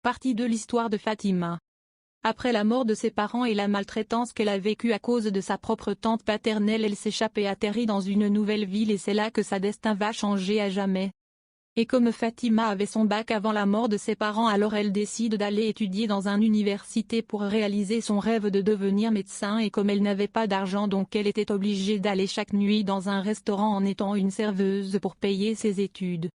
Partie de l'histoire de Fatima. Après la mort de ses parents et la maltraitance qu'elle a vécue à cause de sa propre tante paternelle, elle s'échappe et atterrit dans une nouvelle ville et c'est là que sa destin va changer à jamais. Et comme Fatima avait son bac avant la mort de ses parents, alors elle décide d'aller étudier dans une université pour réaliser son rêve de devenir médecin, et comme elle n'avait pas d'argent, donc elle était obligée d'aller chaque nuit dans un restaurant en étant une serveuse pour payer ses études.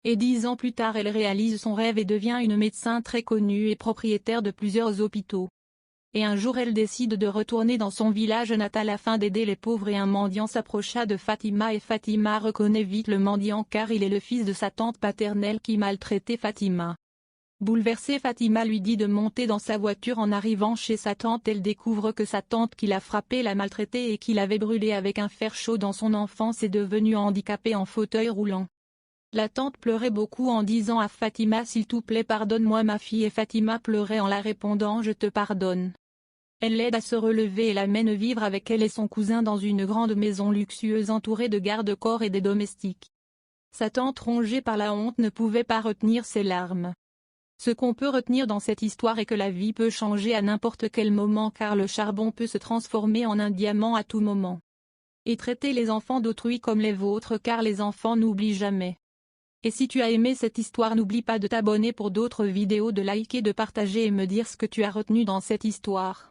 Et 10 ans plus tard, elle réalise son rêve et devient une médecin très connue et propriétaire de plusieurs hôpitaux. Et un jour elle décide de retourner dans son village natal afin d'aider les pauvres, et un mendiant s'approcha de Fatima et Fatima reconnaît vite le mendiant car il est le fils de sa tante paternelle qui maltraitait Fatima. Bouleversée, Fatima lui dit de monter dans sa voiture. En arrivant chez sa tante, elle découvre que sa tante qui l'a frappée, l'a maltraitée et qui l'avait brûlée avec un fer chaud dans son enfance est devenue handicapée en fauteuil roulant. La tante pleurait beaucoup en disant à Fatima: s'il te plaît pardonne-moi ma fille, et Fatima pleurait en la répondant: je te pardonne. Elle l'aide à se relever et l'amène vivre avec elle et son cousin dans une grande maison luxueuse entourée de garde-corps et des domestiques. Sa tante, rongée par la honte, ne pouvait pas retenir ses larmes. Ce qu'on peut retenir dans cette histoire est que la vie peut changer à n'importe quel moment, car le charbon peut se transformer en un diamant à tout moment. Et traiter les enfants d'autrui comme les vôtres, car les enfants n'oublient jamais. Et si tu as aimé cette histoire, n'oublie pas de t'abonner pour d'autres vidéos, de liker, de partager et me dire ce que tu as retenu dans cette histoire.